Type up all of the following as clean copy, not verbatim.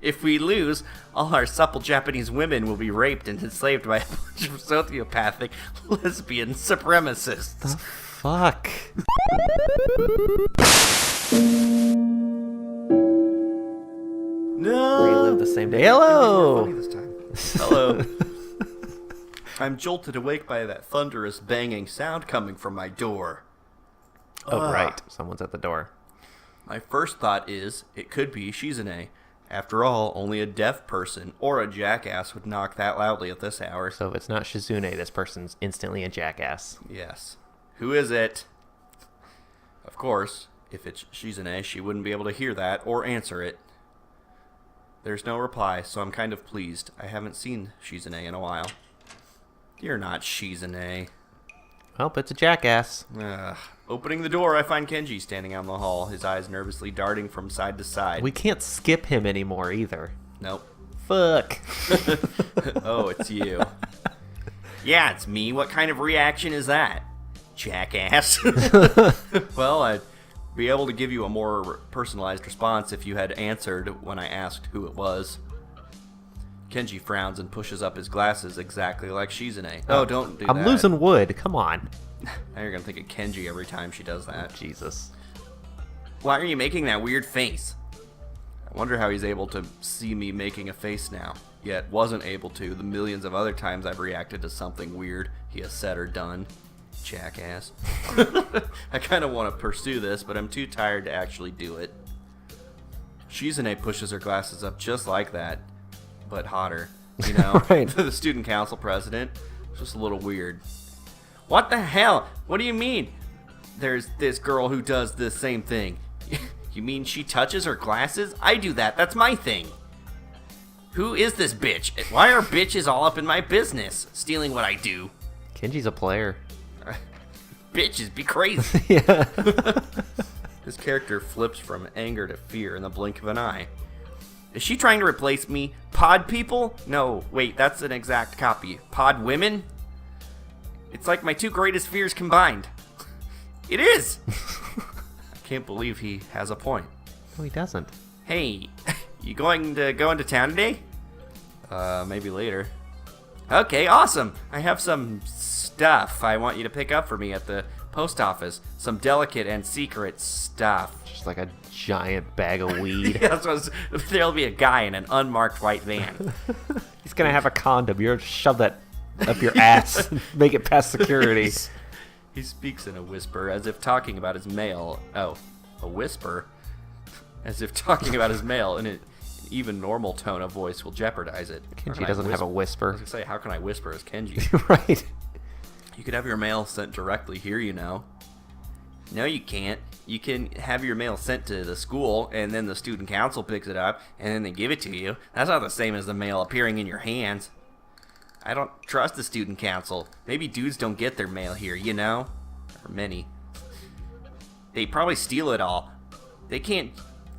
If we lose, all our supple Japanese women will be raped and enslaved by a bunch of sociopathic lesbian supremacists. The fuck? No! Relive the same day. Hello! Funny this time. Hello. I'm jolted awake by that thunderous banging sound coming from my door. Oh, right. Someone's at the door. My first thought is, it could be Shizune. After all, only a deaf person or a jackass would knock that loudly at this hour. So if it's not Shizune, this person's instantly a jackass. Yes. Who is it? Of course, if it's Shizune, she wouldn't be able to hear that or answer it. There's no reply, so I'm kind of pleased. I haven't seen Shizune in a while. You're not Shizune. Well, it's a jackass. Opening the door, I find Kenji standing out in the hall, his eyes nervously darting from side to side. We can't skip him anymore either. Nope. Fuck. Oh, it's you. Yeah, it's me. What kind of reaction is that? Jackass. Well, I'd be able to give you a more personalized response if you had answered when I asked who it was. Kenji frowns and pushes up his glasses exactly like Shizune. Oh, don't do that. I'm losing wood. Come on. Now you're going to think of Kenji every time she does that. Jesus. Why are you making that weird face? I wonder how he's able to see me making a face now, yet wasn't able to the millions of other times I've reacted to something weird he has said or done. Jackass. I kind of want to pursue this, but I'm too tired to actually do it. Shizune pushes her glasses up just like that, but hotter. You know, Right. The student council president. It's just a little weird. What the hell? What do you mean? There's this girl who does the same thing. You mean she touches her glasses? I do that. That's my thing. Who is this bitch? Why are bitches all up in my business, stealing what I do? Kenji's a player. Bitches be crazy. Yeah. His character flips from anger to fear in the blink of an eye. Is she trying to replace me? Pod people? No, wait, that's an exact copy. Pod women? It's like my two greatest fears combined. It is! I can't believe he has a point. No, he doesn't. Hey, you going to go into town today? Maybe later. Okay, awesome. I have some stuff I want you to pick up for me at the post office. Some delicate and secret stuff. Just like a giant bag of weed. Yeah, there'll be a guy in an unmarked white van. He's gonna have a condom. You're gonna shove that up your ass and make it past security. He speaks in a whisper, as if talking about his mail. Oh, a whisper? As if talking about his mail in an even normal tone of voice will jeopardize it. Kenji doesn't have a I whisper. was going to say, how can I whisper as Kenji? Right. You could have your mail sent directly here, you know. No, you can't. You can have your mail sent to the school, and then the student council picks it up, and then they give it to you. That's not the same as the mail appearing in your hands. I don't trust the student council. Maybe dudes don't get their mail here, you know? Or many. They probably steal it all. They can't...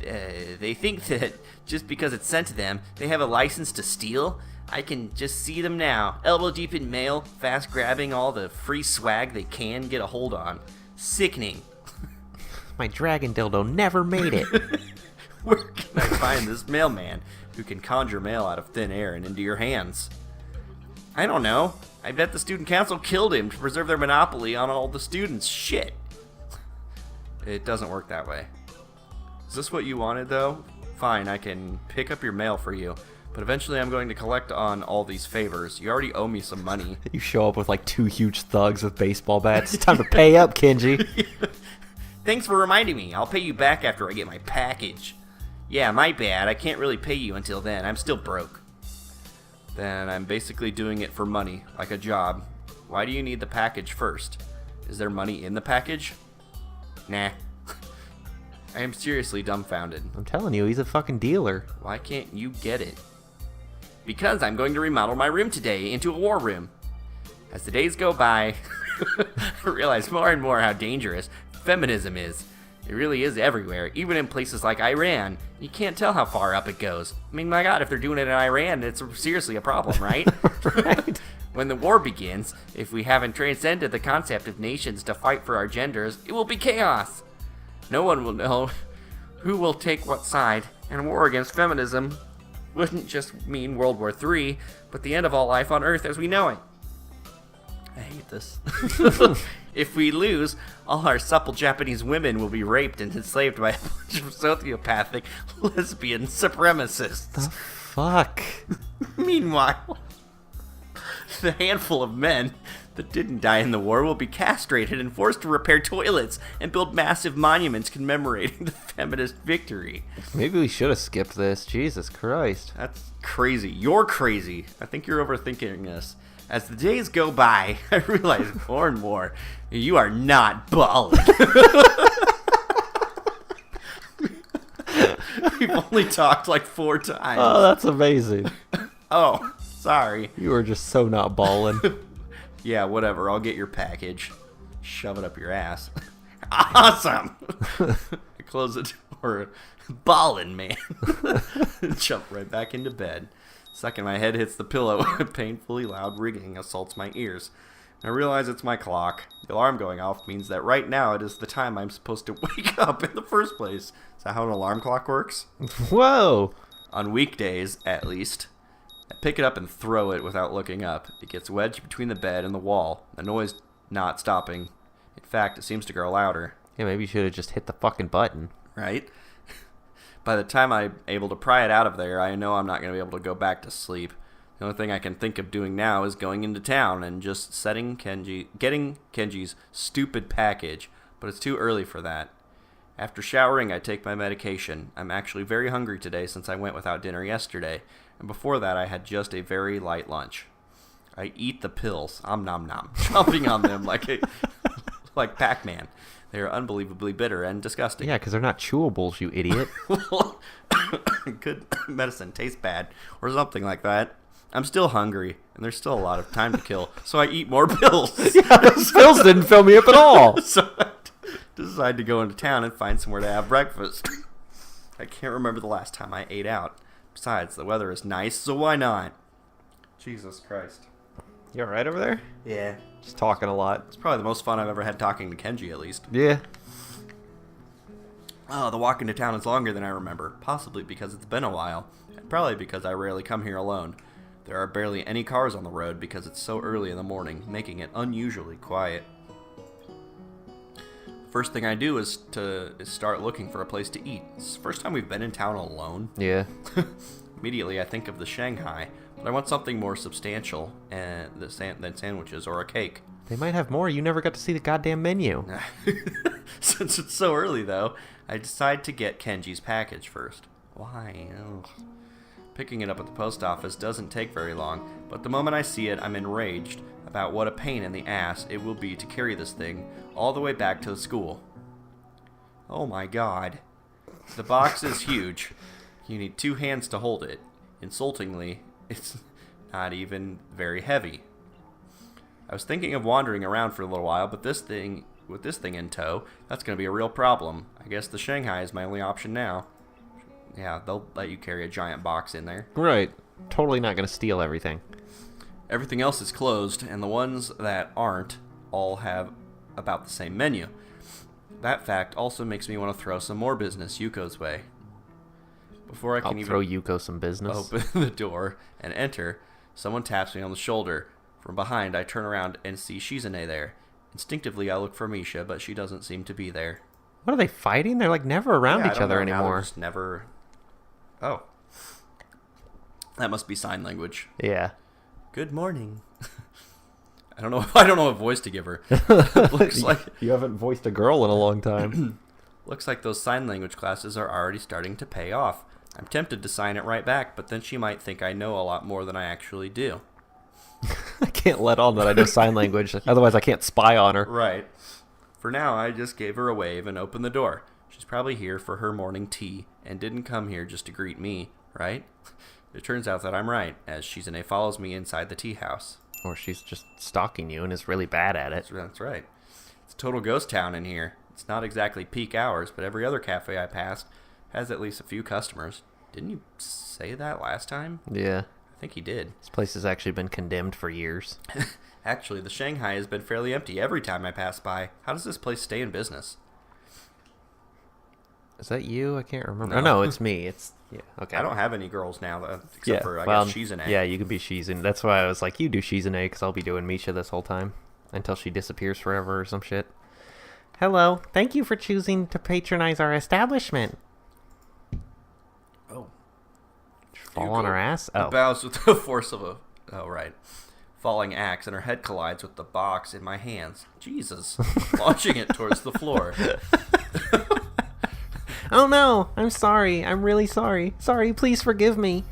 they think that just because it's sent to them, they have a license to steal? I can just see them now, elbow deep in mail, fast grabbing all the free swag they can get a hold on. Sickening. My dragon dildo never made it. Where can I find this mailman who can conjure mail out of thin air and into your hands? I don't know. I bet the student council killed him to preserve their monopoly on all the students. Shit. It doesn't work that way. Is this what you wanted, though? Fine, I can pick up your mail for you. But eventually I'm going to collect on all these favors. You already owe me some money. You show up with like two huge thugs with baseball bats. It's time to pay up, Kenji. Thanks for reminding me. I'll pay you back after I get my package. Yeah, my bad. I can't really pay you until then. I'm still broke. Then I'm basically doing it for money, like a job. Why do you need the package first? Is there money in the package? Nah. I am seriously dumbfounded. I'm telling you, he's a fucking dealer. Why can't you get it? Because I'm going to remodel my room today into a war room. As the days go by, I realize more and more how dangerous feminism is. It really is everywhere, even in places like Iran. You can't tell how far up it goes. I mean, my God, if they're doing it in Iran, it's seriously a problem, right? Right. When the war begins, if we haven't transcended the concept of nations to fight for our genders, it will be chaos. No one will know who will take what side, and war against feminism wouldn't just mean World War III, but the end of all life on Earth as we know it. I hate this. If we lose, all our supple Japanese women will be raped and enslaved by a bunch of sociopathic lesbian supremacists. Fuck. Meanwhile, the handful of men that didn't die in the war will be castrated and forced to repair toilets and build massive monuments commemorating the feminist victory. Maybe we should have skipped this. Jesus Christ. That's crazy. You're crazy. I think you're overthinking this. As the days go by, I realize more and more you are not Ballin. We've only talked like 4 times. Oh, that's amazing. Oh, sorry. You were just so not Ballin. Yeah, whatever. I'll get your package. Shove it up your ass. Awesome. I close the door. Ballin', man. Jump right back into bed. Second my head hits the pillow, a painfully loud ringing assaults my ears. I realize it's my clock. The alarm going off means that right now it is the time I'm supposed to wake up in the first place. Is that how an alarm clock works? Whoa. On weekdays, at least. I pick it up and throw it without looking up. It gets wedged between the bed and the wall, the noise not stopping. In fact, it seems to grow louder. Yeah, maybe you should have just hit the fucking button. Right? By the time I'm able to pry it out of there, I know I'm not going to be able to go back to sleep. The only thing I can think of doing now is going into town and just getting Kenji's stupid package, but it's too early for that. After showering, I take my medication. I'm actually very hungry today since I went without dinner yesterday, and before that I had just a very light lunch. I eat the pills, nom nom, chomping on them like Pac-Man. They are unbelievably bitter and disgusting. Yeah, because they're not chewables, you idiot. Good medicine tastes bad, or something like that. I'm still hungry, and there's still a lot of time to kill, so I eat more pills. Yeah, those pills didn't fill me up at all. So I decide to go into town and find somewhere to have breakfast. I can't remember the last time I ate out. Besides, the weather is nice, so why not? Jesus Christ. You alright over there? Yeah. Just talking a lot. It's probably the most fun I've ever had talking to Kenji, at least. Yeah. Oh, the walk into town is longer than I remember. Possibly because it's been a while. And probably because I rarely come here alone. There are barely any cars on the road because it's so early in the morning, making it unusually quiet. First thing I do is start looking for a place to eat. It's the first time we've been in town alone. Yeah. Immediately I think of the Shanghai, but I want something more substantial than sandwiches or a cake. They might have more. You never got to see the goddamn menu. Since it's so early, though, I decide to get Kenji's package first. Why? Ugh. Picking it up at the post office doesn't take very long, but the moment I see it, I'm enraged about what a pain in the ass it will be to carry this thing all the way back to the school. Oh my god. The box is huge. You need 2 hands to hold it. Insultingly, it's not even very heavy. I was thinking of wandering around for a little while, but with this thing in tow, that's going to be a real problem. I guess the Shanghai is my only option now. Yeah, they'll let you carry a giant box in there. Right. Totally not going to steal everything. Everything else is closed, and the ones that aren't all have about the same menu. That fact also makes me want to throw some more business Yuko's way. Before I can throw Yuko some business. Open the door and enter, someone taps me on the shoulder. From behind, I turn around and see Shizune there. Instinctively, I look for Misha, but she doesn't seem to be there. What are they fighting? They're like never around each other anymore. Just never. Oh, that must be sign language. Yeah. Good morning. I don't know what voice to give her. Looks like you haven't voiced a girl in a long time. Looks like those sign language classes are already starting to pay off. I'm tempted to sign it right back, but then she might think I know a lot more than I actually do. I can't let on that I know sign language, otherwise I can't spy on her. Right. For now, I just gave her a wave and opened the door. She's probably here for her morning tea and didn't come here just to greet me, right? It turns out that I'm right, as Shizune follows me inside the tea house. Or she's just stalking you and is really bad at it. That's right. It's a total ghost town in here. It's not exactly peak hours, but every other cafe I passed has at least a few customers. Didn't you say that last time? Yeah. I think he did. This place has actually been condemned for years. Actually, the Shanghai has been fairly empty every time I pass by. How does this place stay in business? Is that you? I can't remember. No. Oh, no, it's me. It's yeah. Okay. I don't have any girls now, except for I guess Shizune. Yeah, you can be Shizune. That's why I was like, you do Shizune, because I'll be doing Misha this whole time until she disappears forever or some shit. Hello. Thank you for choosing to patronize our establishment. Oh. Fall on her ass? Oh. Bows with the force of a... Oh, right. Falling axe, and her head collides with the box in my hands. Jesus. Launching it towards the floor. Oh no, I'm sorry. I'm really sorry. Sorry, please forgive me.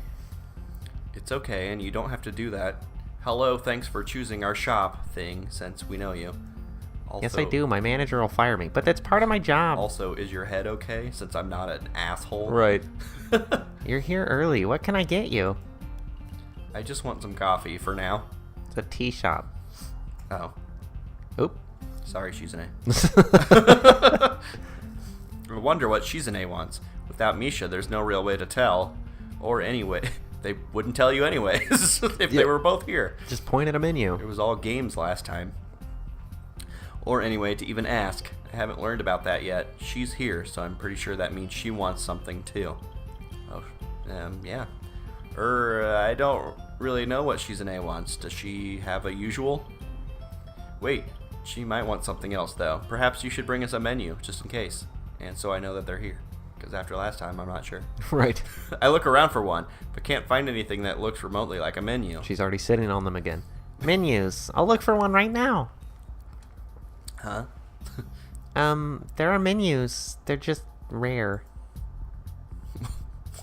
It's okay, and you don't have to do that. Hello, thanks for choosing our shop thing, since we know you. Also, Yes, I do. My manager will fire me, but that's part of my job. Also, is your head okay, since I'm not an asshole? Right. You're here early. What can I get you? I just want some coffee for now. It's a tea shop. Oh. Oop. Sorry, Shizune. I wonder what Shizune wants. Without Misha, there's no real way to tell. Or anyway, they wouldn't tell you anyways if they were both here. Just point at a menu. It was all games last time. Or anyway, to even ask. I haven't learned about that yet. She's here, so I'm pretty sure that means she wants something too. Oh, yeah. I don't really know what Shizune wants. Does she have a usual? Wait, she might want something else though. Perhaps you should bring us a menu, just in case. And so I know that they're here. Because after last time, I'm not sure. Right. I look around for one, but can't find anything that looks remotely like a menu. She's already sitting on them again. Menus. I'll look for one right now. Huh? There are menus. They're just rare.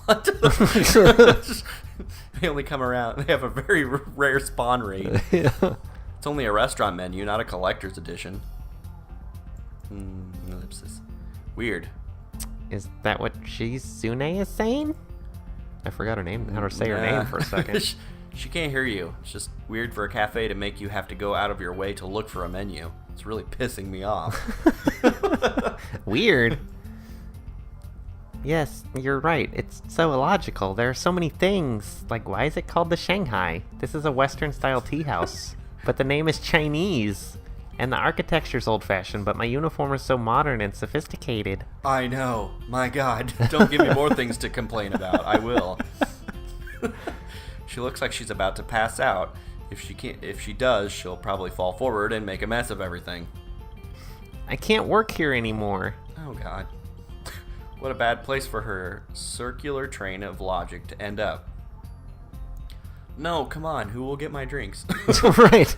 What? They only come around. They have a very rare spawn rate. Yeah. It's only a restaurant menu, not a collector's edition. Ellipsis. Weird. Is that what Shizune is saying? I forgot her name. How to say her name for a second. She can't hear you. It's just weird for a cafe to make you have to go out of your way to look for a menu. It's really pissing me off. Weird. Yes, you're right. It's so illogical. There are so many things. Like, why is it called the Shanghai? This is a Western-style tea house. But the name is Chinese. And the architecture's old-fashioned, but my uniform is so modern and sophisticated. I know. My God. Don't give me more things to complain about. I will. She looks like she's about to pass out. If she does, she'll probably fall forward and make a mess of everything. I can't work here anymore. Oh, God. What a bad place for her circular train of logic to end up. No, come on, who will get my drinks? Right.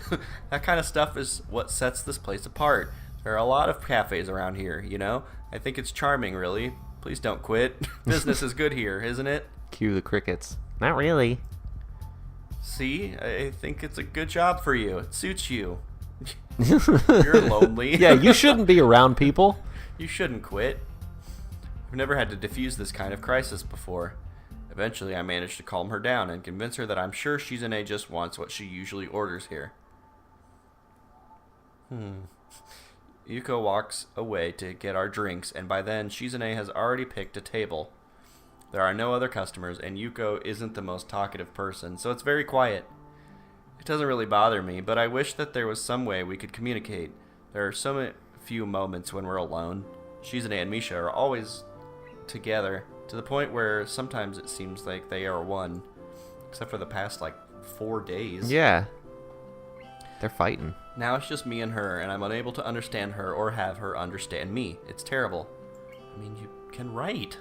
That kind of stuff is what sets this place apart. There are a lot of cafes around here, you know? I think it's charming, really. Please don't quit. Business is good here, isn't it? Cue the crickets. Not really. See? I think it's a good job for you. It suits you. You're lonely. Yeah, you shouldn't be around people. You shouldn't quit. I've never had to defuse this kind of crisis before. Eventually, I managed to calm her down and convince her that I'm sure Shizune just wants what she usually orders here. Yuko walks away to get our drinks, and by then, Shizune has already picked a table. There are no other customers, and Yuko isn't the most talkative person, so it's very quiet. It doesn't really bother me, but I wish that there was some way we could communicate. There are so few moments when we're alone. Shizune and Misha are always together, to the point where sometimes it seems like they are one. Except for the past, 4 days. Yeah. They're fighting. Now it's just me and her, and I'm unable to understand her or have her understand me. It's terrible. I mean, you can write.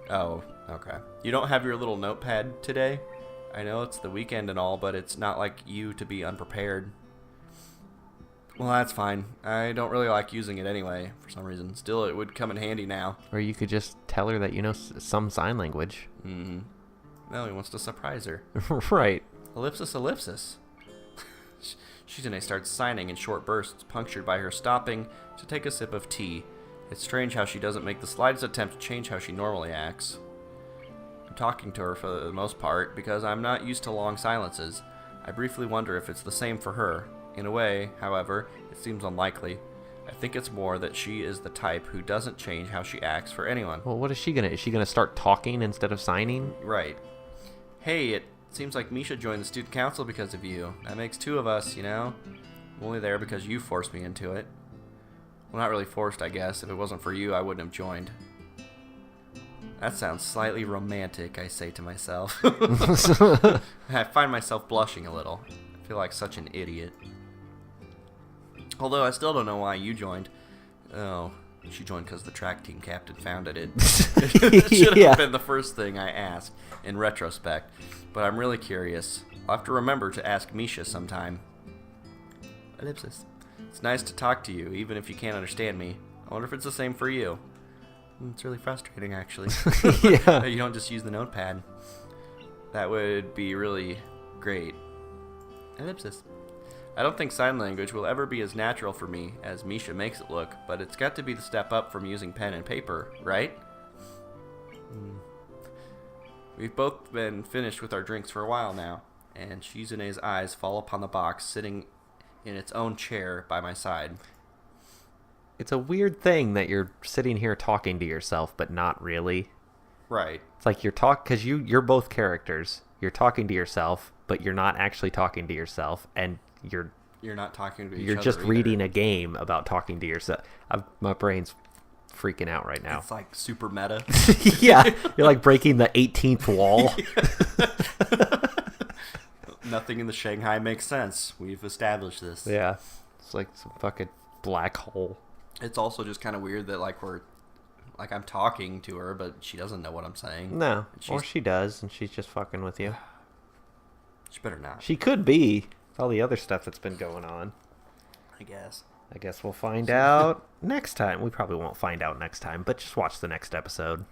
Oh, okay. You don't have your little notepad today? I know it's the weekend and all, but it's not like you to be unprepared. Well, that's fine. I don't really like using it anyway, for some reason. Still, it would come in handy now. Or you could just tell her that you know some sign language. Mm-hmm. No, he wants to surprise her. Right. Ellipsis, ellipsis. Shizune starts signing in short bursts, punctured by her stopping to take a sip of tea. It's strange how she doesn't make the slightest attempt to change how she normally acts. I'm talking to her for the most part, because I'm not used to long silences. I briefly wonder if it's the same for her. In a way, however, it seems unlikely. I think it's more that she is the type who doesn't change how she acts for anyone. Well, what is she gonna? Is she gonna start talking instead of signing? Right. Hey, it seems like Misha joined the student council because of you. That makes 2 of us, you know? I'm only there because you forced me into it. Well, not really forced, I guess. If it wasn't for you, I wouldn't have joined. That sounds slightly romantic, I say to myself. I find myself blushing a little. I feel like such an idiot. Although I still don't know why you joined. Oh, she joined because the track team captain founded it. It should have been the first thing I asked in retrospect. But I'm really curious. I'll have to remember to ask Misha sometime. Ellipsis. It's nice to talk to you, even if you can't understand me. I wonder if it's the same for you. It's really frustrating, actually. Yeah. You don't just use the notepad. That would be really great. Ellipsis. I don't think sign language will ever be as natural for me as Misha makes it look, but it's got to be the step up from using pen and paper, right? We've both been finished with our drinks for a while now, and Shizune's eyes fall upon the box sitting in its own chair by my side. It's a weird thing that you're sitting here talking to yourself, but not really. Right. It's like because you're both characters. You're talking to yourself, but you're not actually talking to yourself, and you're not talking to each other. You're just either. reading a game about talking to yourself. My brain's freaking out right now. It's like super meta. Yeah, you're like breaking the 18th wall. Nothing in the Shanghai makes sense. We've established this. Yeah, it's like some fucking black hole. It's also just kind of weird that I'm talking to her, but she doesn't know what I'm saying. No, or she does, and she's just fucking with you. She better not. She could be. All the other stuff that's been going on. I guess we'll find out next time. We probably won't find out next time, but just watch the next episode.